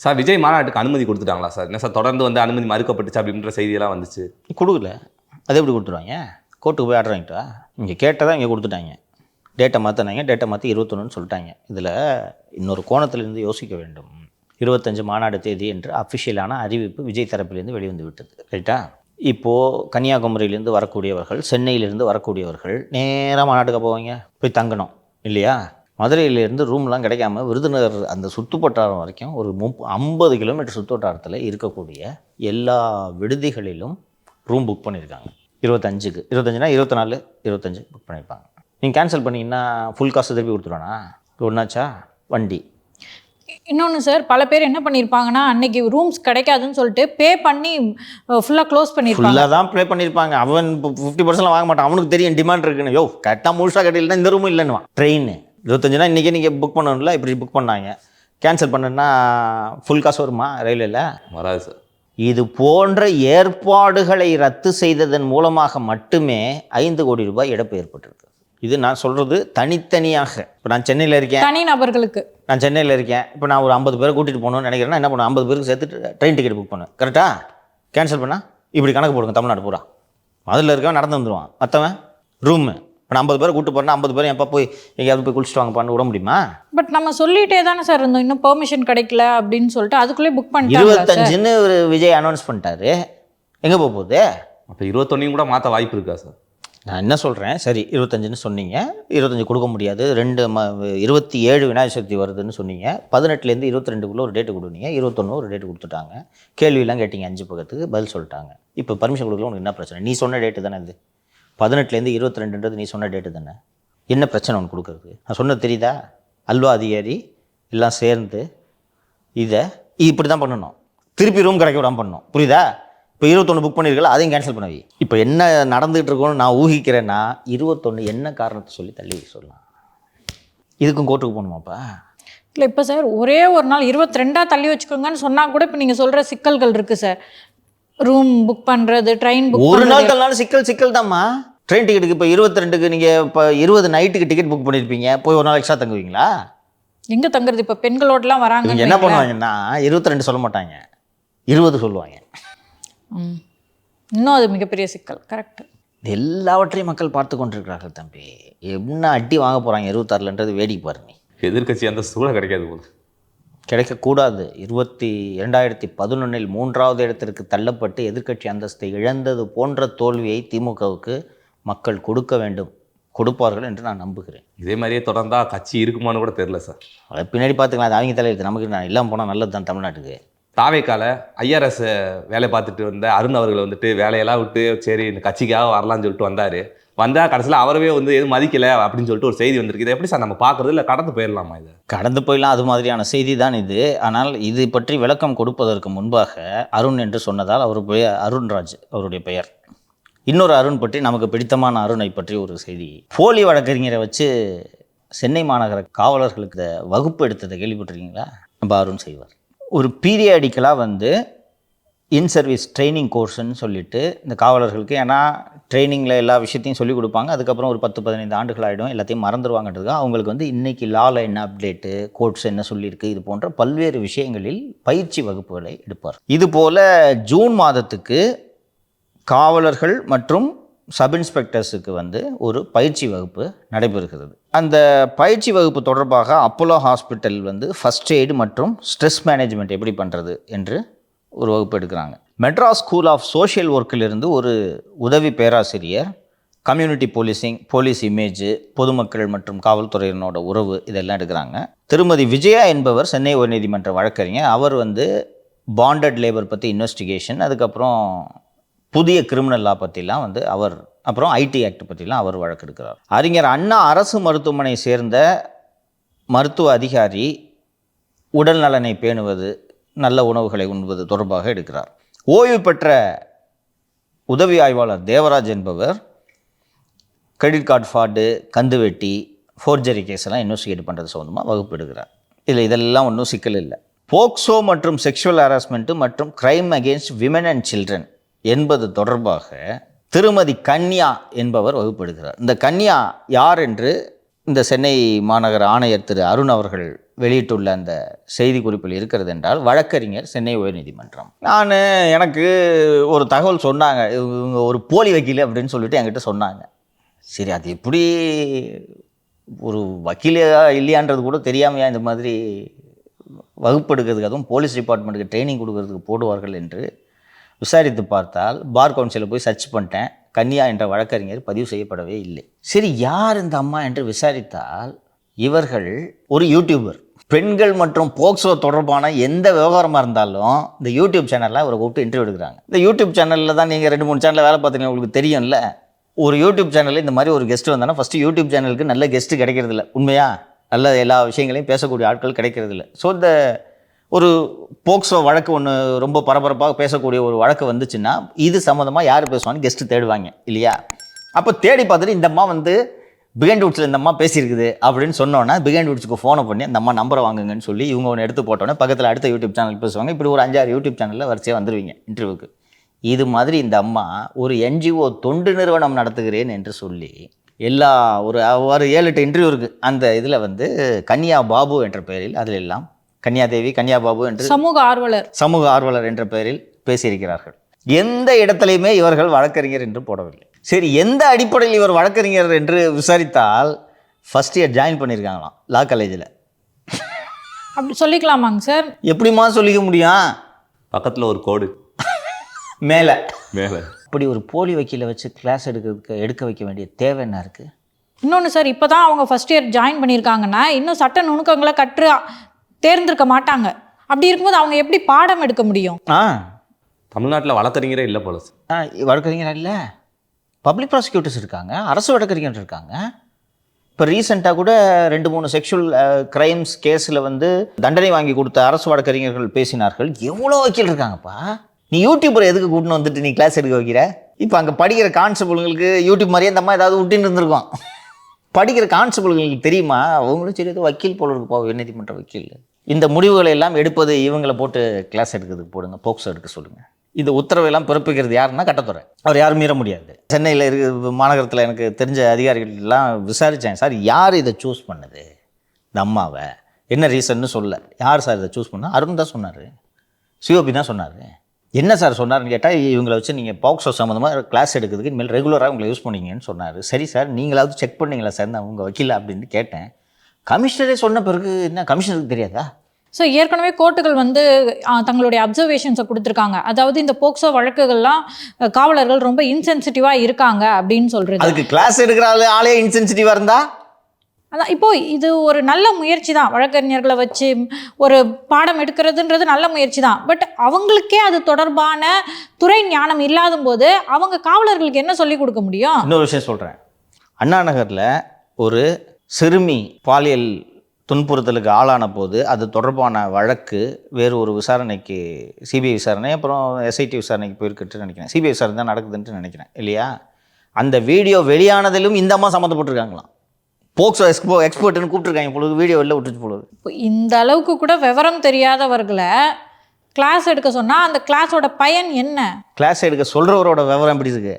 Sir Vijay மாநாட்டுக்கு அனுமதி கொடுத்துட்டாங்களா sir? என்ன சார் தொடர்ந்து வந்து அனுமதி மறுக்கப்பட்டுச்சு அப்படின்ற செய்தியெல்லாம் வந்துச்சு. கொடுக்கல, அது எப்படி கொடுத்துருவாங்க? கோர்ட்டுக்கு போய் ஆர்டர் வாங்கிட்டா இங்கே கேட்டதான் இங்கே கொடுத்துட்டாங்க. டேட்டை மாற்றினாங்க, டேட்டை மாற்றி 21ன்னு சொல்லிட்டாங்க. இதில் இன்னொரு கோணத்திலிருந்து யோசிக்க வேண்டும். 25 மாநாடு தேதி என்று அஃபிஷியலான அறிவிப்பு விஜய் தரப்பிலிருந்து வெளிவந்து விட்டது, ரைட்டா? இப்போது கன்னியாகுமரியிலேருந்து வரக்கூடியவர்கள், சென்னையிலேருந்து வரக்கூடியவர்கள் நேராக மாநாட்டுக்கு போவாங்க, போய் தங்கணும் இல்லையா? மதுரையிலேருந்து ரூம்லாம் கிடைக்காம விருதுநகர் அந்த சுற்றுவட்டாரம் வரைக்கும் ஒரு 50 கிலோமீட்டர் சுற்றுவட்டாரத்தில் இருக்கக்கூடிய எல்லா விடுதிகளிலும் ரூம் புக் பண்ணியிருக்காங்க. 25க்கு 25னா 24 25 புக் பண்ணியிருப்பாங்க. நீங்கள் கேன்சல் பண்ணிங்கன்னா ஃபுல் காசு திருப்பி கொடுத்துருவானா? ஒன்றாச்சா வண்டி. இன்னொன்று சார், பல பேர் என்ன பண்ணியிருப்பாங்கன்னா அன்னைக்கு ரூம்ஸ் கிடைக்காதுன்னு சொல்லிட்டு பே பண்ணி ஃபுல்லாக க்ளோஸ் பண்ணியிருப்பாங்க. ஃபுல்லாக தான் ப்ளே பண்ணியிருப்பாங்க. அவன் 50% வாங்க மாட்டான், அவனுக்கு தெரியும் டிமாண்ட் இருக்குன்னு. யோ கரெக்டாக முழுசாக கட்டில்னா இந்த ரூமும் இல்லைன்னுவான். ட்ரெயின் 25னா இன்றைக்கி நீங்கள் புக் பண்ணணும்ல, இப்படி புக் பண்ணாங்க. கேன்சல் பண்ணுன்னா ஃபுல் காசு வருமா ரயிலில்? வராது சார். இது போன்ற ஏற்பாடுகளை ரத்து செய்ததன் மூலமாக மட்டுமே 5 கோடி ரூபாய் இழப்பு ஏற்பட்டிருக்கு. இது நான் சொல்கிறது தனித்தனியாக. இப்போ நான் சென்னையில் இருக்கேன், தனி நபர்களுக்கு. நான் சென்னையில் இருக்கேன், இப்போ நான் ஒரு 50 பேரை கூட்டிகிட்டு போகணும்னு நினைக்கிறேன்னா என்ன பண்ணுவேன்? 50 பேருக்கு சேர்த்து ட்ரெயின் டிக்கெட் புக் பண்ணுவேன், கரெக்டாக? கேன்சல் பண்ணால் இப்படி கணக்கு போடுங்க தமிழ்நாடு பூரா. அதில் இருக்கவன் நடந்து வந்துடுவான், மற்றவன் ரூமு. இப்போ நான் 50 பேரை கூப்பிட்டு போகிறேன்னா 50 பேர் எப்போ போய் எங்கேயாவது போய் குளிச்சுட்டு வாங்கப்பான்னு விட முடியுமா? பட் நம்ம சொல்லிட்டே தானே சார் இருந்தோம், இன்னும் பெர்மிஷன் கிடைக்கல அப்படின்னு சொல்லிட்டு அதுக்குள்ளே புக் பண்ணிட்டாங்க. 25ன்னு ஒரு விஜய் அனௌன்ஸ் பண்ணிட்டாரு, எங்கே போகுது? அப்போ 21 கூட மாற்ற வாய்ப்பு இருக்கா சார்? நான் என்ன சொல்கிறேன், சரி 25ன்னு சொன்னீங்க, 25 கொடுக்க முடியாது, 27 விநாயகர் சதுர்த்தி வருதுன்னு சொன்னீங்க, 18லேருந்து 22க்குள்ளே ஒரு டேட்டு கொடுத்தீங்க, 21 ஒரு டேட்டு கொடுத்துட்டாங்க. கேள்வியெல்லாம் கேட்டிங்க, 5 பக்கத்துக்கு பதில் சொல்லிட்டாங்க. இப்போ பர்மிஷன் கொடுக்கல, உனக்கு என்ன பிரச்சனை? நீ சொன்ன டேட்டு தானே இது. 18லேருந்து 22ன்றது நீ சொன்ன டேட்டு தானே. என்ன பிரச்சனை உனக்கு கொடுக்குறது? நான் சொன்னது தெரியுதா? அல்வா அதிகாரி எல்லாம் சேர்ந்து இதை இப்படி தான் பண்ணணும், திருப்பி ரூம் கிடைக்க விடாமல் பண்ணணும், புரியுதா? இப்போ 21 புக் பண்ணியிருக்கல, அதையும் கேன்சல் பண்ணவி. இப்போ என்ன நடந்துகிட்டு இருக்கோன்னு நான் ஊகிக்கிறேன்னா 21 என்ன காரணத்தை சொல்லி தள்ளி சொல்லலாம். இதுக்கும் கோர்ட்டுக்கு போகணுமாப்பா? இல்லை இப்போ சார் ஒரே ஒரு நாள் 22 தள்ளி வச்சுக்கோங்கன்னு சொன்னால் கூட இப்போ நீங்கள் சொல்கிற சிக்கல்கள் இருக்குது சார். ரூம் புக் பண்ணுறது, ட்ரெயின் புக் ஒரு நாள் தள்ளாலும் சிக்கல் தான்மா. ட்ரெயின் டிக்கெட்டுக்கு இப்போ 22க்கு நீங்கள் இப்போ 20 நைட்டுக்கு டிக்கெட் புக் பண்ணியிருப்பீங்க, போய் ஒரு நாள் எக்ஸ்ட்ரா தங்குவீங்களா? எங்கே தங்குறது? இப்போ பெண்களோடலாம் வராங்க, என்ன பண்ணுவாங்கன்னா 22 சொல்ல மாட்டாங்க, 20 சொல்லுவாங்க. இன்னும் அது மிகப்பெரிய சிக்கல். கரெக்ட். எல்லாவற்றையும் மக்கள் பார்த்து கொண்டிருக்கிறார்கள் தம்பி. என்ன அடி வாங்க போகிறாங்க 26லன்றது வேடிக்கை பாருங்க. எதிர்கட்சி அந்த சூழ கிடைக்காது போது, கிடைக்கக்கூடாது. 2011 3வது இடத்திற்கு தள்ளப்பட்டு எதிர்க்கட்சி அந்தஸ்தை இழந்தது போன்ற தோல்வியை திமுகவுக்கு மக்கள் கொடுக்க வேண்டும், கொடுப்பார்கள் என்று நான் நம்புகிறேன். இதே மாதிரியே தொடர்ந்தா கட்சி இருக்குமான்னு கூட தெரியல சார். அதை பின்னாடி பார்த்துக்கலாம், அது அவங்க தலையெழுத்து, நமக்கு நான் இல்லாமல் போனால் நல்லது தான் தமிழ்நாட்டுக்கு. தாவேக்கால ஐஆர்எஸ் வேலை பார்த்துட்டு வந்த அருண் அவர்கள் வந்துட்டு வேலையெல்லாம் விட்டு சரி இந்த கட்சிக்காக வரலான்னு சொல்லிட்டு வந்தால் கடைசியில் அவரவே வந்து எதுவும் மதிக்கலை அப்படின்னு சொல்லிட்டு ஒரு செய்தி வந்திருக்கு. இதை எப்படி சார் நம்ம பார்க்குறது? இல்லை கடந்து போயிடலாமா? இது கடந்து போயிடலாம், அது மாதிரியான செய்தி தான் இது. ஆனால் இது பற்றி விளக்கம் கொடுப்பதற்கு முன்பாக அருண் என்று சொன்னதால் அவர் பெயர் அருண்ராஜ், அவருடைய பெயர். இன்னொரு அருண் பற்றி, நமக்கு பிடித்தமான அருணை பற்றி ஒரு செய்தி. போலி வழக்கறிஞரை வச்சு சென்னை மாநகர காவலர்களுக்கு வகுப்பு எடுத்ததை கேள்விப்பட்டிருக்கீங்களா? நம்ம அருண் செய்வார். ஒரு பீரியாடிக்கலாக வந்து இன் சர்வீஸ் ட்ரைனிங் கோர்ஸ்ன்னு சொல்லிட்டு இந்த காவலர்களுக்கு, ஏன்னா ட்ரைனிங்கில் எல்லா விஷயத்தையும் சொல்லிக் கொடுப்பாங்க, அதுக்கப்புறம் ஒரு 10-15 ஆண்டுகள் ஆகிடும், எல்லாத்தையும் மறந்துடுவாங்கன்றதுக்காக அவங்களுக்கு வந்து இன்றைக்கி லாவில் என்ன அப்டேட்டு, கோர்ட்ஸ் என்ன சொல்லியிருக்கு, இது போன்ற பல்வேறு விஷயங்களில் பயிற்சி வகுப்புகளை எடுப்பார். இதுபோல் ஜூன் மாதத்துக்கு காவலர்கள் மற்றும் சப் இன்ஸ்பெக்டர்ஸுக்கு வந்து ஒரு பயிற்சி வகுப்பு நடைபெறுகிறது. அந்த பயிற்சி வகுப்பு தொடர்பாக அப்போலோ ஹாஸ்பிட்டல் வந்து ஃபஸ்ட் எய்டு மற்றும் ஸ்ட்ரெஸ் மேனேஜ்மெண்ட் எப்படி பண்ணுறது என்று ஒரு வகுப்பு எடுக்கிறாங்க. மெட்ராஸ் ஸ்கூல் ஆஃப் சோஷியல் ஒர்க்கிலிருந்து ஒரு உதவி பேராசிரியர் கம்யூனிட்டி போலீசிங், போலீஸ் இமேஜ், பொதுமக்கள் மற்றும் காவல்துறையினோட உறவு, இதெல்லாம் எடுக்கிறாங்க. திருமதி விஜயா என்பவர் சென்னை உயர்நீதிமன்ற வழக்கறிஞர். அவர் வந்து பாண்டட் லேபர் பற்றி இன்வெஸ்டிகேஷன், அதுக்கப்புறம் புதிய கிரிமினல் லா பற்றிலாம் வந்து அவர், அப்புறம் ஐடி ஆக்ட் பற்றிலாம் அவர் வழக்கெடுக்கிறார். அறிஞர் அண்ணா அரசு மருத்துவமனை சேர்ந்த மருத்துவ அதிகாரி உடல் நலனை பேணுவது, நல்ல உணவுகளை உண்பது தொடர்பாக எடுக்கிறார். ஓய்வு பெற்ற உதவி ஆய்வாளர் தேவராஜ் என்பவர் கிரெடிட் கார்டு ஃப்ராடு, கந்துவெட்டி, ஃபோர்ஜரி கேஸெல்லாம் இன்வெஸ்டிகேட் பண்ணுறது சம்மந்தமாக வகுப்பு எடுக்கிறார். இதெல்லாம் ஒன்றும் சிக்கல் இல்லை. போக்சோ மற்றும் செக்ஷுவல் ஹராஸ்மெண்ட்டு மற்றும் crime against women and children என்பது தொடர்பாக திருமதி கன்யா என்பவர் வகுப்பெடுக்கிறார். இந்த கன்யா யார் என்று இந்த சென்னை மாநகர ஆணையர் திரு அருண் அவர்கள் வெளியிட்டுள்ள அந்த செய்தி குறிப்பில் இருக்கிறது என்றால் வழக்கறிஞர் சென்னை உயர்நீதிமன்றம். எனக்கு ஒரு தகவல் சொன்னாங்க, இவங்க ஒரு போலி வக்கீல் அப்படின்னு சொல்லிட்டு என்கிட்ட சொன்னாங்க. சரி, அது எப்படி ஒரு வக்கீலையா இல்லையான்றது கூட தெரியாமையா இந்த மாதிரி வகுப்பு எடுக்கிறதுக்கு, அதுவும் போலீஸ் டிபார்ட்மெண்ட்டுக்கு ட்ரைனிங் கொடுக்கறதுக்கு போடுவார்கள் என்று விசாரித்து பார்த்தால் பார் கவுன்சிலில் போய் சர்ச் பண்ணிட்டேன். கன்யா என்ற வழக்கறிஞர் பதிவு செய்யப்படவே இல்லை. சரி, யார் இந்த அம்மா என்று விசாரித்தால் இவர்கள் ஒரு யூடியூபர். பெண்கள் மற்றும் போக்சோ தொடர்பான எந்த விவகாரமாக இருந்தாலும் இந்த யூடியூப் சேனலில் அவரை கூப்பிட்டு இன்டர்வியூ எடுக்கிறாங்க. இந்த யூடியூப் சேனலில் தான் நீங்கள் 2-3 சேனலில் வேலை பார்த்தீங்க, உங்களுக்கு தெரியும்ல. ஒரு யூடியூப் சேனலில் இந்த மாதிரி ஒரு கெஸ்ட் வந்தாங்கன்னா ஃபஸ்ட்டு யூடியூப் சேனலுக்கு நல்ல கெஸ்ட்டு கிடைக்கிறதில்ல. உண்மையா நல்ல எல்லா விஷயங்களையும் பேசக்கூடிய ஆட்கள் கிடைக்கிறதில்ல. ஸோ இந்த ஒரு போக்சோ வழக்கு ஒன்று ரொம்ப பரபரப்பாக பேசக்கூடிய ஒரு வழக்கு வந்துச்சுன்னா இது சம்மந்தமாக யார் பேசுவான்னு கெஸ்ட்டு தேடுவாங்க இல்லையா? அப்போ தேடி பார்த்துட்டு இந்த அம்மா பிகைண்ட் வுட்ஸில் இந்த அம்மா பேசியிருக்குது அப்படின்னு சொன்னோன்னா பிகைண்ட் வுட்ஸுக்கு ஃபோனை பண்ணி அந்த அம்மா நம்பரை வாங்குங்கன்னு சொல்லி இவங்க ஒன்று எடுத்து போட்டோன்னே பக்கத்தில் அடுத்த யூடியூப் சேனல் பேசுவாங்க. இப்படி ஒரு 5-6 யூடியூப் சேனலில் வரிசையாக வந்துடுவீங்க இன்டர்வியூக்கு. இது மாதிரி இந்த அம்மா ஒரு NGO தொண்டு நிறுவனம் நடத்துகிறேன் என்று சொல்லி எல்லா ஒரு 7-8 இன்டர்வியூ இருக்குது. அந்த இதில் கன்யா பாபு என்ற பெயரில் அதில் எல்லாம் கன்யாதேவி, கன்யா பாபு என்று சமூக ஆர்வலர் என்ற பெயரில் பேசியிருக்கிறார்கள். எந்த இடத்துலையுமே இவர்கள் வழக்கறிஞர் என்று போடவில்லை. சரி, எந்த அடிப்படையில் இவர் வழக்கறிஞர் என்று விசாரித்தால் ஃபர்ஸ்ட் இயர் ஜாயின் பண்ணியிருக்காங்களாம் லா காலேஜில். அப்படி சொல்லிக்கலாமாங்க சார்? எப்படிமா சொல்லிக்க முடியும்? பக்கத்தில் ஒரு கோடு மேலே. இப்படி ஒரு போலி வக்கீலை வச்சு கிளாஸ் எடுக்க வைக்க வேண்டிய தேவை என்ன இருக்குது? இன்னொன்று சார், இப்போ தான் அவங்க ஃபர்ஸ்ட் இயர் ஜாயின் பண்ணியிருக்காங்கன்னா இன்னும் சட்ட நுணுக்கங்களை கற்று தேர்ந்தெடுக்க மாட்டாங்க. அப்படி இருக்கும்போது அவங்க எப்படி பாடம் எடுக்க முடியும்? தமிழ்நாட்டில் வழக்கறிஞரே இல்லை போல சார். வழக்கறிஞர் இல்லை, பப்ளிக் ப்ராசிக்யூட்டர்ஸ் இருக்காங்க, அரசு வழக்கறிஞர் இருக்காங்க. இப்போ ரீசெண்டாக கூட 2-3 செக்ஷுவல் கிரைம்ஸ் கேஸில் தண்டனை வாங்கி கொடுத்த அரசு வழக்கறிஞர்கள் பேசினார்கள். எவ்வளோ வக்கீல் இருக்காங்கப்பா. நீ யூடியூபர் எதுக்கு கூட்டின்னு வந்துட்டு நீ கிளாஸ் எடுக்க வைக்கிற? இப்போ அங்கே படிக்கிற கான்ஸ்டபிள்களுக்கு யூடியூப் மாதிரியே அந்த அம்மா ஏதாவது விட்டுன்னு இருந்திருக்கோம். படிக்கிற கான்ஸ்டபிள்களுக்கு தெரியுமா? அவங்களும் சரி ஏதோ வக்கீல் போல இருக்குப்பா, உயர்நீதிமன்ற வக்கீல். இந்த முடிவுகளை எல்லாம் எடுப்பது இவங்களை போட்டு கிளாஸ் எடுக்கிறதுக்கு போடுங்க, போக்சோ எடுக்க சொல்லுங்கள். இந்த உத்தரவையெல்லாம் பிறப்பிக்கிறது யாருன்னா கட்டத்துறை. அவர் யாரும் மீற முடியாது. சென்னையில் மாநகரத்தில் எனக்கு தெரிஞ்ச அதிகாரிகள்லாம் விசாரித்தேன். சார், யார் இதை சூஸ் பண்ணது இந்த அம்மாவை? என்ன ரீசன்னு சொல்ல. யார் சார் இதை சூஸ் பண்ணால்? அருண் தான் சொன்னார், சிஓபி தான் சொன்னார். என்ன சார் சொன்னார்னு கேட்டால், இவங்களை வச்சு நீங்கள் பாக்ஸோ சம்மந்தமாக கிளாஸ் எடுக்கிறதுக்கு இனிமேல் ரெகுலராக உங்களை யூஸ் பண்ணிங்கன்னு சொன்னார். சரி சார், நீங்களாவது செக் பண்ணிங்களா சார் நான் உங்கள் வக்கீல் அப்படின்னு கேட்டேன். கமிஷனரே சொன்ன பிறகு என்ன கமிஷனருக்கு தெரியாதா? ஸோ ஏற்கனவே கோர்ட்டுகள் தங்களுடைய அப்சர்வேஷன்ஸை கொடுத்துருக்காங்க. அதாவது இந்த போக்சோ வழக்குகள்லாம் காவலர்கள் ரொம்ப இன்சென்சிட்டிவாக இருக்காங்க அப்படின்னு சொல்கிறது. அதுக்கு கிளாஸ் எடுக்கிற ஆளே இன்சென்சிட்டிவாக இருந்தா அதான் இப்போ இது ஒரு நல்ல முயற்சி தான். வழக்கறிஞர்களை வச்சு ஒரு பாடம் எடுக்கிறதுன்றது நல்ல முயற்சி தான். பட் அவங்களுக்கே அது தொடர்பான துறை ஞானம் இல்லாத போது அவங்க காவலர்களுக்கு என்ன சொல்லிக் கொடுக்க முடியும்? இன்னொரு விஷயம் சொல்கிறேன். அண்ணா நகரில் ஒரு சிறுமி பாலியல் துன்புறுத்தலுக்கு ஆளான போது அது தொடர்பான வழக்கு வேறு ஒரு விசாரணைக்கு, சிபிஐ விசாரணை, அப்புறம் SIT விசாரணைக்கு போயிருக்குன்னு நினைக்கிறேன். சிபிஐ விசாரணை தான் நடக்குதுன்ட்டு நினைக்கிறேன் இல்லையா? அந்த வீடியோ வெளியானதிலும் இந்த அம்மா சம்மந்தப்பட்டிருக்காங்களாம். போக்சோ எக்ஸ்பர்ட்னு கூப்பிட்டுருக்காங்க பொழுது, வீடியோ வெளில விட்டுச்சு பொழுது. இந்த அளவுக்கு கூட விவரம் தெரியாதவர்களை கிளாஸ் எடுக்க சொன்னால் அந்த கிளாஸோட பயன் என்ன? கிளாஸ் எடுக்க சொல்கிறவரோட விவரம் எப்படி இருக்கு?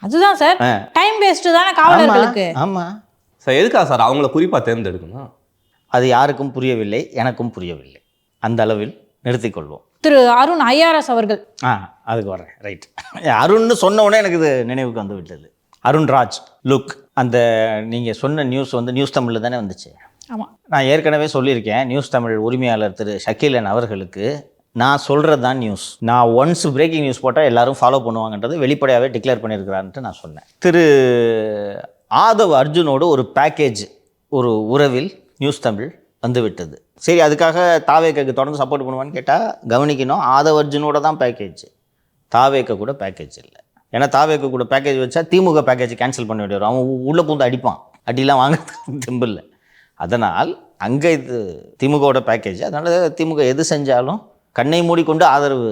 அதுதான் சார், டைம் வேஸ்ட்டு தானே காவலர்களுக்கு. ஆமாம் சார், எதுக்கா சார் அவங்கள குறிப்பாக தேர்ந்தெடுக்கணும்? அது யாருக்கும் புரியவில்லை, எனக்கும் புரியவில்லை. அந்த அளவில் நிறுத்திக்கொள்வோம். திரு அருண் IRS அவர்கள். அதுக்கு வரேன். ரைட், அருண்னு சொன்ன உடனே எனக்கு இது நினைவுக்கு வந்து விட்டது. அருண்ராஜ் லுக். அந்த நீங்கள் சொன்ன நியூஸ் நியூஸ் தமிழில் தானே வந்துச்சு? ஆமாம். நான் ஏற்கனவே சொல்லியிருக்கேன், நியூஸ் தமிழ் உரிமையாளர் திரு ஷக்கீலன் அவர்களுக்கு நான் சொல்கிறது தான் நியூஸ். நான் ஒன்ஸ் பிரேக்கிங் நியூஸ் போட்டால் எல்லாரும் ஃபாலோ பண்ணுவாங்கன்றது வெளிப்படையாகவே டிக்ளேர் பண்ணியிருக்கிறான்ட்டு நான் சொன்னேன். திரு ஆதவ் அர்ஜுனோடு ஒரு பேக்கேஜ், ஒரு உறவில் நியூஸ் தமிழ் வந்துவிட்டது. சரி, அதுக்காக தாவேக்காக்கு தொடர்ந்து சப்போர்ட் பண்ணுவான்னு கேட்டால் கவனிக்கணும், ஆதவ் அர்ஜுனோட தான் பேக்கேஜ், தாவேக்கா கூட பேக்கேஜ் இல்லை. ஏன்னா தாவேக்கா கூட பேக்கேஜ் வச்சா திமுக பேக்கேஜ் கேன்சல் பண்ண வேண்டிய வரும். அவன் உள்ளே பூந்து அடிப்பான், அடிலாம் வாங்கிறதுக்கு தெம்பில்லை. அதனால் அங்கே இது திமுகவோட பேக்கேஜ். அதனால் திமுக எது செஞ்சாலும் கண்ணை மூடிக்கொண்டு ஆதரவு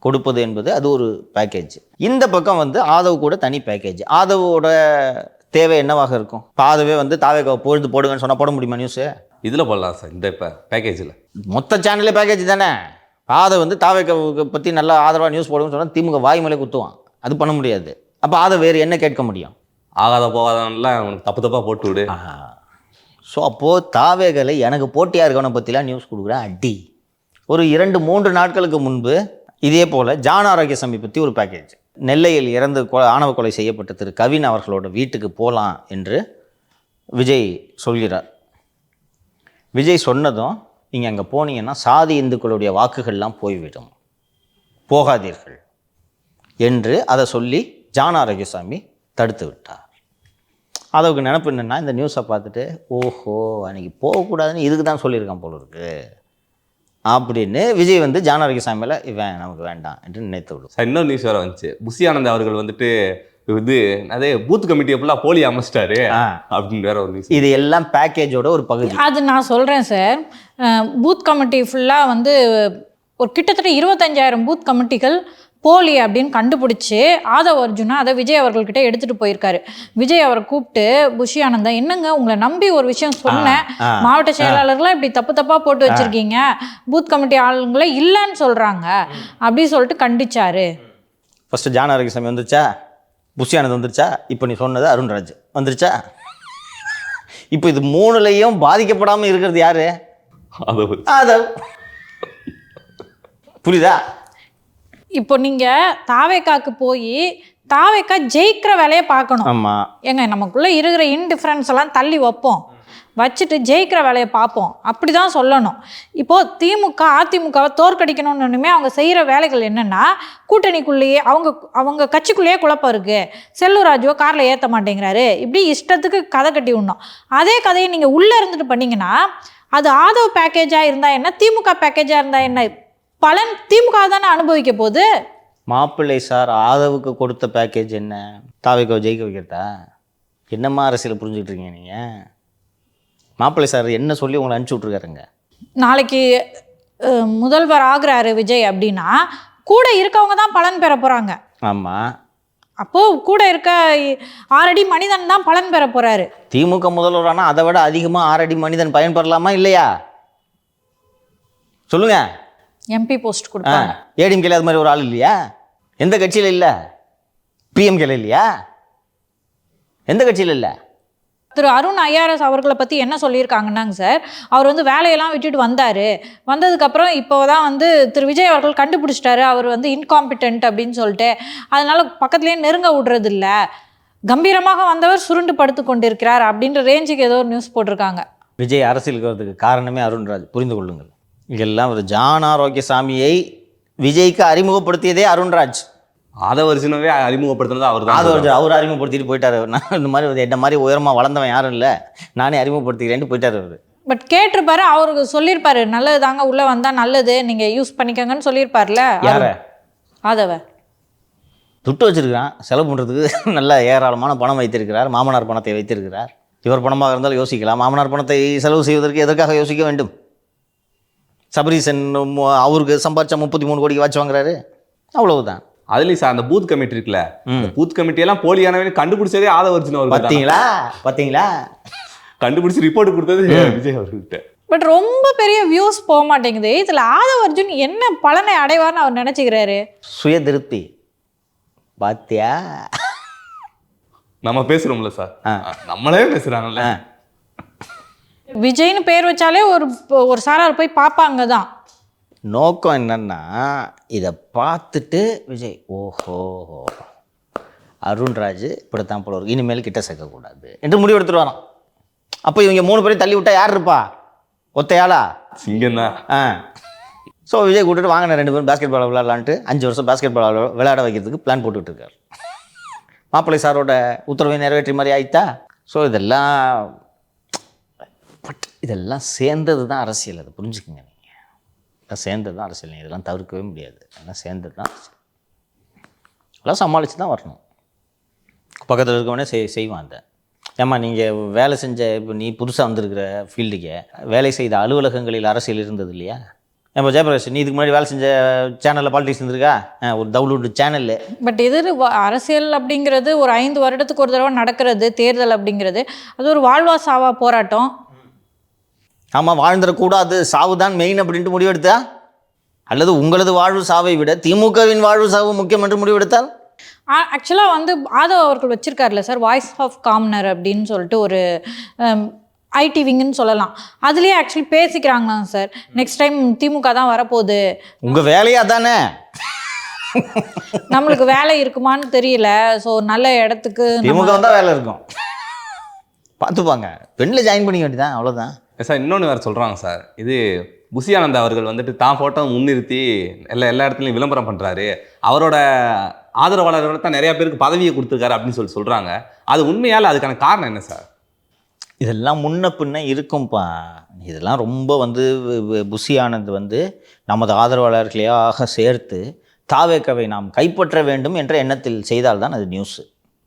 கொடுப்பது என்பது அது ஒரு பேக்கேஜ். இந்த பக்கம் ஆதவ் கூட தனி பேக்கேஜ். ஆதவோட தேவை என்னவாக இருக்கும்? ஆதவே தாவேக்காவை பொழுது போடுங்கன்னு சொன்னால் போட முடியுமா நியூஸு? இதில் போடலாம் சார், இந்த இப்போ பேக்கேஜில் மொத்த சேனலே பேக்கேஜ் தானே. ஆதவ தாவேக்காவை பற்றி நல்லா ஆதரவாக நியூஸ் போடுங்கன்னு சொன்னால் திமுக வாய் மேலே குத்துவான். அது பண்ண முடியாது. அப்போ ஆதவ வேறு என்ன கேட்க முடியும்? ஆகாத போகாதெல்லாம் உனக்கு தப்பு தப்பாக போட்டு விடு. ஸோ அப்போது தாவேகளை எனக்கு போட்டியாக இருக்கவனை பற்றிலாம் நியூஸ் கொடுக்குறேன் அடி. ஒரு 2-3 நாட்களுக்கு முன்பு இதே போல் ஜான் ஆரோக்கியசாமி பற்றி ஒரு பேக்கேஜ், நெல்லையில் இறந்து ஆணவ கொலை செய்யப்பட்ட திரு கவின் அவர்களோட வீட்டுக்கு போகலாம் என்று விஜய் சொல்கிறார். விஜய் சொன்னதும் நீங்கள் அங்கே போனீங்கன்னா சாதி இந்துக்களுடைய வாக்குகள்லாம் போய்விடும், போகாதீர்கள் என்று அதை சொல்லி ஜான் ஆரோக்கியசாமி தடுத்து விட்டார். அதுக்கு நினப்பு என்னென்னா, இந்த நியூஸை பார்த்துட்டு ஓஹோ அன்றைக்கி போகக்கூடாதுன்னு இதுக்கு தான் சொல்லியிருக்கான் போல இருக்கு அப்படின்னு விஜய் வந்து ஜான் ஆரோக்கியசாமியில் இவன் நமக்கு வேண்டாம் என்று நினைத்து விடும். சார் இன்னொரு நியூஸ் வேறு வந்துச்சு, புஷி ஆனந்த் அவர்கள் வந்துட்டு இது அதே பூத் கமிட்டியை ஃபுல்லாக போலி அமைச்சிட்டாரு அப்படின்னு வேற ஒரு நியூஸ். இது எல்லாம் பேக்கேஜோட ஒரு பகுதி. அது நான் சொல்கிறேன் சார். பூத் கமிட்டி ஃபுல்லாக வந்து ஒரு கிட்டத்தட்ட 25,000 பூத் கமிட்டிகள் போலி அப்படின்னு கண்டுபிடிச்சி ஆதவ் அர்ஜுனா அதை விஜய் அவர்கள்கிட்ட எடுத்துகிட்டு போயிருக்காரு. விஜய் அவரை கூப்பிட்டு புஷி ஆனந்தா, என்னங்க உங்களை நம்பி ஒரு விஷயம் சொன்னேன், மாவட்ட செயலாளர்லாம் இப்படி தப்பாக போட்டு வச்சுருக்கீங்க, பூத் கமிட்டி ஆளுங்களே இல்லைன்னு சொல்கிறாங்க அப்படின்னு சொல்லிட்டு கண்டிச்சாரு. ஃபஸ்ட்டு ஜான் ஆரோக்கியசாமி வந்துருச்சா, புஷி ஆனந்த் வந்துருச்சா, இப்போ நீ சொன்னது அருண்ராஜ் வந்துருச்சா. இப்போ இது 3லையும் பாதிக்கப்படாமல் இருக்கிறது யாரு? ஆதவ். புரியுதா? இப்போ நீங்கள் தாவேக்காக்கு போய் தாவேக்கா ஜெயிக்கிற வேலையை பார்க்கணும். ஆமாம், ஏங்க நமக்குள்ளே இருக்கிற இன்டிஃபரன்ஸ் எல்லாம் தள்ளி வைப்போம், வச்சுட்டு ஜெயிக்கிற வேலையை பார்ப்போம், அப்படி தான் சொல்லணும். இப்போது திமுக அதிமுகவை தோற்கடிக்கணும்னுமே அவங்க செய்கிற வேலைகள் என்னென்னா, கூட்டணிக்குள்ளேயே அவங்க கட்சிக்குள்ளேயே குழப்பம் இருக்குது, செல்லூர் ராஜுவை காரில் ஏற்ற மாட்டேங்கிறாரு, இப்படி இஷ்டத்துக்கு கதை கட்டி விடணும். அதே கதையை நீங்கள் உள்ளே இருந்துட்டு பண்ணிங்கன்னா, அது ஆதவ் பேக்கேஜாக இருந்தால் என்ன, திமுக பேக்கேஜாக இருந்தால் என்ன, பலன் திமுக தானே அனுபவிக்க போகுது. மாப்பிள்ளை சார் ஆதவுக்கு கொடுத்த பேக்கேஜ் என்ன, தாவேக்காவை ஜெயிக்க வைக்கிறதா? என்னம்மா அரசியல் புரிஞ்சுக்கிட்டு இருக்கீங்க நீங்கள்? மாப்பிள்ளை சார் என்ன சொல்லி உங்களை அனுப்பிச்சி விட்ருக்காருங்க? நாளைக்கு முதல்வர் ஆகுறாரு விஜய் அப்படின்னா கூட இருக்கவங்க தான் பலன் பெற போகிறாங்க. ஆமாம், அப்போது கூட இருக்க 6 அடி மனிதன் தான் பலன் பெற போகிறாரு. திமுக முதல்வரானா அதை விட அதிகமாக 6 அடி மனிதன் பயன்பெறலாமா இல்லையா? சொல்லுங்க. எம்பி போஸ்ட் கொடுப்பாங்க. ஏடிஎம்கேல அது மாதிரி ஒரு ஆள் இல்லையா? எந்த கட்சியில் இல்லை? பிஎம்கேல இல்லையா? எந்த கட்சியில் இல்லை? திரு அருண் ஐஆர்எஸ் அவர்களை பற்றி என்ன சொல்லியிருக்காங்கன்னாங்க சார், அவர் வந்து வேலையெல்லாம் விட்டுட்டு வந்ததுக்கப்புறம் இப்போ தான் வந்து திரு விஜய் அவர்கள் கண்டுபிடிச்சிட்டாரு அவர் வந்து இன்காம்பிட்டன்ட் அப்படின்னு சொல்லிட்டு, அதனால் பக்கத்துலேயே நெருங்க விடுறது இல்லை, கம்பீரமாக வந்தவர் சுருண்டு படுத்து கொண்டிருக்கிறார் அப்படின்ற ரேஞ்சுக்கு ஏதோ ஒரு நியூஸ் போட்டிருக்காங்க. விஜய் அரசியலுக்கு வரதுக்கு காரணமே அருண்ராஜ், புரிந்து கொள்ளுங்கள். இதெல்லாம் ஒரு ஜான் ஆரோக்கியசாமியை விஜய்க்கு அறிமுகப்படுத்தியதே அருண்ராஜ். ஆதவ அர்ஜுனாவே அறிமுகப்படுத்தினது அவர் தான். அவர் அறிமுகப்படுத்திட்டு போயிட்டார். நான் இந்த மாதிரி என்ன மாதிரி உயரமாக வளர்ந்தவன் யாரும் இல்லை, நானே அறிமுகப்படுத்திக்கிறேன்ட்டு போயிட்டார் அவர். பட் கேட்டிருப்பாரு, அவருக்கு சொல்லியிருப்பாரு, நல்லது தாங்க உள்ளே வந்தால் நல்லது, நீங்கள் யூஸ் பண்ணிக்கங்கன்னு சொல்லியிருப்பார்ல. யார? ஆதவ. துட்டு வச்சிருக்கிறான், செலவு பண்ணுறதுக்கு நல்ல ஏராளமான பணம் வைத்திருக்கிறார், மாமனார் பணத்தை வைத்திருக்கிறார். இவர் பணமாக இருந்தாலும் யோசிக்கலாம், மாமனார் பணத்தை செலவு செய்வதற்கு எதற்காக யோசிக்க வேண்டும்? சபரீசன் அவருக்கு சம்பாரிச்சா 33 கோடிக்கு வாட்ச் வாங்குறாரு, அவ்வளவுதான். அதுலேயும் சார் அந்த பூத் கமிட்டி இருக்குல்ல, பூத் கமிட்டியெல்லாம் போலியானவே கண்டுபிடிச்சதே ஆதவ அர்ஜுனா அவர். பார்த்தீங்களா கண்டுபிடிச்சி ரிப்போர்ட் கொடுத்தது விஜய் அவர்கிட்ட. பட் ரொம்ப பெரிய வியூஸ் போக மாட்டேங்குது. இதில் ஆதவ அர்ஜுன் என்ன பலனை அடைவார்னு அவர் நினச்சிக்கிறாரு? சுய திருப்தி. பாத்தியா, நம்ம பேசுகிறோம்ல சார், நம்மளே பேசுகிறாங்கல்ல. விஜய்னு பேர் வச்சாலே ஒரு சாரார் போய் பார்ப்பாங்க தான். நோக்கம் என்னன்னா, இதை பார்த்துட்டு விஜய் ஓஹோ அருண்ராஜ் இப்படித்தான் போல இருக்கு, இனிமேல் கிட்ட சேர்க்கக்கூடாது என்று முடிவு எடுத்துட்டு வரோம். அப்போ இவங்க 3 பேரையும் தள்ளி விட்டா யார் இருப்பா? ஒத்தையாளா? சிங்கம் தான். ஸோ விஜய் கூட்டிட்டு வாங்கின 2 பேரும் பேஸ்கெட் பால் விளையாடலான்ட்டு 5 வருஷம் பேஸ்கெட் பால் விளையாட வைக்கிறதுக்கு பிளான் போட்டுக்கிட்டு இருக்காரு. மாப்பிள்ளை சாரோட உத்தரவை நிறைவேற்றி மாதிரி ஆயிட்டா. ஸோ இதெல்லாம் சேர்ந்தது தான் அரசியல், அதை புரிஞ்சுக்குங்க நீங்கள். இதெல்லாம் சேர்ந்தது தான் அரசியல், இதெல்லாம் தவிர்க்கவே முடியாது. இதெல்லாம் சேர்ந்தது தான் அரசியல். எல்லாம் சமாளித்து தான் வரணும். பக்கத்தில் இருக்கவனே செய்வான். அந்த ஏம்மா நீங்கள் வேலை செஞ்ச, இப்போ நீ புதுசாக வந்திருக்கிற ஃபீல்டுக்கு வேலை செய்த அலுவலகங்களில் அரசியல் இருந்தது இல்லையா? ஏமா ஜெயபிரகாஷ், நீ இதுக்கு முன்னாடி வேலை செஞ்ச சேனலில் பாலிடிக்ஸ் இருந்திருக்கா? ஒரு டவுன்லோடு சேனல். பட் இது அரசியல் அப்படிங்கிறது ஒரு 5 வருடத்துக்கு ஒரு தடவை நடக்கிறது. தேர்தல் அப்படிங்கிறது அது ஒரு வாழ்வா சாவா போராட்டம். ஆமாம், வாழ்ந்துடக்கூடாது, சாவு தான் மெயின் அப்படின்ட்டு முடிவெடுத்தா? அல்லது உங்களது வாழ்வு சாவை விட திமுகவின் வாழ்வு சாவு முக்கியம் என்று முடிவெடுத்தால்? ஆக்சுவலாக வந்து ஆதவ் அவர்கள் வச்சுருக்காருல சார், வாய்ஸ் ஆஃப் காமனர் அப்படின்னு சொல்லிட்டு ஒரு ஐடி விங்குன்னு சொல்லலாம். அதுலேயே ஆக்சுவலி பேசிக்கிறாங்களாம் சார், நெக்ஸ்ட் டைம் திமுக தான் வரப்போகுது, உங்கள் வேலையா தானே நம்மளுக்கு வேலை இருக்குமான்னு தெரியல, ஸோ நல்ல இடத்துக்கு திமுக தான் வேலை இருக்கும் பார்த்துப்பாங்க, பெண்ணில் ஜாயின் பண்ணிக்க வேண்டியதான், அவ்வளோதான். சார் இன்னொன்று வேறு சொல்கிறாங்க சார், இது புஷி ஆனந்த் அவர்கள் வந்துட்டு தான் ஃபோட்டோ முன்னிறுத்தி எல்லா இடத்துலையும் விளம்பரம் பண்ணுறாரு, அவரோட ஆதரவாளர்கள் தான் நிறையா பேருக்கு பதவியை கொடுத்துருக்காரு அப்படின்னு சொல்கிறாங்க. அது உண்மையால் அதுக்கான காரணம் என்ன சார்? இதெல்லாம் முன்ன பின்ன இருக்கும்பா. இதெல்லாம் ரொம்ப வந்து புஷி ஆனந்த் வந்து நமது ஆதரவாளர்களையாக சேர்த்து தாவேக்கவை நாம் கைப்பற்ற வேண்டும் என்ற எண்ணத்தில் செய்தால்தான் அது நியூஸு.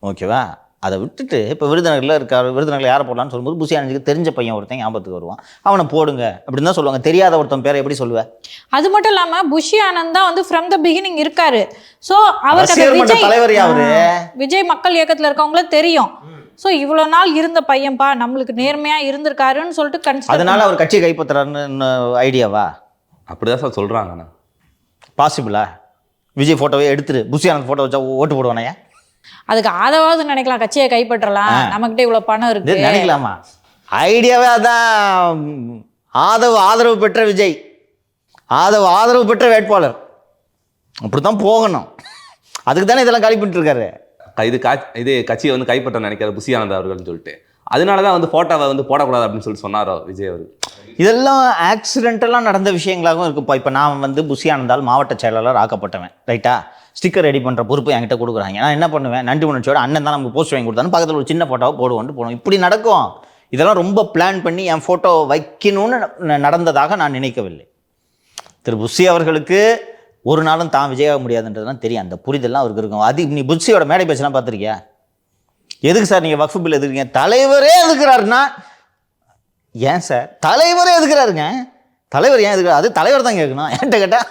ஓகேவா? அதை விட்டுட்டு இப்போ விருதுநகரில் இருக்கார், விருதுநகரில் யாரை போடலான்னு சொல்லும்போது புஷி ஆனந்துக்கு தெரிஞ்ச பையன் ஒருத்தன் ஞாபகத்துக்கு வருவான், அவனை போடுங்க அப்படின்னு தான் சொல்லுவாங்க. தெரியாத ஒருத்தன் பேரை எப்படி சொல்லுவேன்? அது மட்டும் இல்லாமல் புஷி ஆனந்த் தான் வந்து ஃப்ரம் த பிகினிங் இருக்காரு. ஸோ அவருக்கு ரசிகர் மன்ற தலைவர் யாரு? விஜய் மக்கள் இயக்கத்தில் இருக்கவங்கள தெரியும். ஸோ இவ்வளோ நாள் இருந்த பையன்பா, நம்மளுக்கு நேர்மையாக இருந்திருக்காருன்னு சொல்லிட்டு கன்சிடர். அதனால அவர் கட்சியை கைப்பற்றுறாருன்னு ஐடியாவா? அப்படிதான் சார் சொல்கிறாங்கண்ணா. பாசிபிளா? விஜய் ஃபோட்டோவே எடுத்துரு, புஷி ஆனந்த் ஃபோட்டோ வச்சா ஓட்டு போடுவானே. அதுக்கு ஆதரவாவது நினைக்கலாம், கட்சியை கைப்பற்றலாம், நம்மகிட்ட இவ்வளோ பணம் இருக்கு நினைக்கலாமா? ஐடியாவே அதான். ஆதரவு பெற்ற விஜய், ஆதரவு பெற்ற வேட்பாளர், அப்படித்தான் போகணும். அதுக்கு தானே இதெல்லாம் காலி பண்ணிட்டு இருக்காரு. இது கட்சியை வந்து கைப்பற்ற நினைக்கிறார் புஷி ஆனந்த் அவர்கள்னு சொல்லிட்டு, அதனால தான் வந்து ஃபோட்டோவை வந்து போடக்கூடாது அப்படின்னு சொல்லி சொன்னாரோ விஜய் அவர். இதெல்லாம் ஆக்சிடென்டெல்லாம் நடந்த விஷயங்களாகவும் இருக்குப்பா. இப்போ நான் வந்து புஷி ஆனந்தால் மாவட்ட செயலாளர் ஆக்கப்பட்டவன், ரைட்டா? ஸ்டிக்கர் ரெடி பண்ணுற பொறுப்பு என்கிட்ட கொடுக்குறாங்க. நான் என்ன பண்ணுவேன், நன்றி உணர்ச்சியோட அண்ணன் தான் நமக்கு போஸ்ட் வாங்கி கொடுத்தாலும் பக்கத்தில் ஒரு சின்ன ஃபோட்டோவை போடுவோன்ட்டு போடுவோம். இப்படி நடக்கும். இதெல்லாம் ரொம்ப பிளான் பண்ணி என் ஃபோட்டோ வைக்கணும்னு நடந்ததாக நான் நினைக்கவில்லை. திரு புஷி அவர்களுக்கு ஒரு நாளும் தான் விஜயாக முடியாதுன்றதுலாம் தெரியும், அந்த புரிதெல்லாம் அவருக்கு இருக்கும். அது நீ புஷியோட மேடை பேச்செல்லாம் பார்த்துருக்கியா? எதுக்கு சார் நீங்கள் வக்ஃபு பில் எதுக்குறீங்க? தலைவரே எதுக்குறாருன்னா ஏன் சார் தலைவரே எதுக்குறாருங்க? தலைவர் ஏன் எதுக்குறாரு? அது தலைவர் தான் கேட்கணும். என்கிட்ட கேட்டால்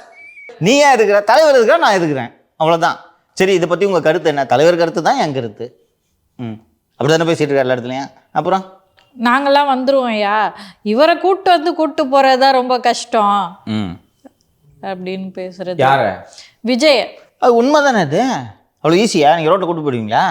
நீ ஏன் எதுக்குற, தலைவர் எதுக்குறா, நான் எதுக்குறேன், அவ்வளோதான். சரி, இதை பற்றி உங்கள் கருத்து என்ன? தலைவர் கருத்து தான் என் கருத்து. அப்படி தானே பேசிட்டு இருக்காரு எல்லா இடத்துலையும். அப்புறம் நாங்கள்லாம் வந்துருவோம் ஐயா, இவரை கூட்டு போகிறது தான் ரொம்ப கஷ்டம் அப்படின்னு பேசுறது யாரு? விஜய். அது உண்மை தானே? அது அவ்வளோ ஈஸியா? நீங்கள் ரோட்டை கூட்டு போயிடுவீங்களா?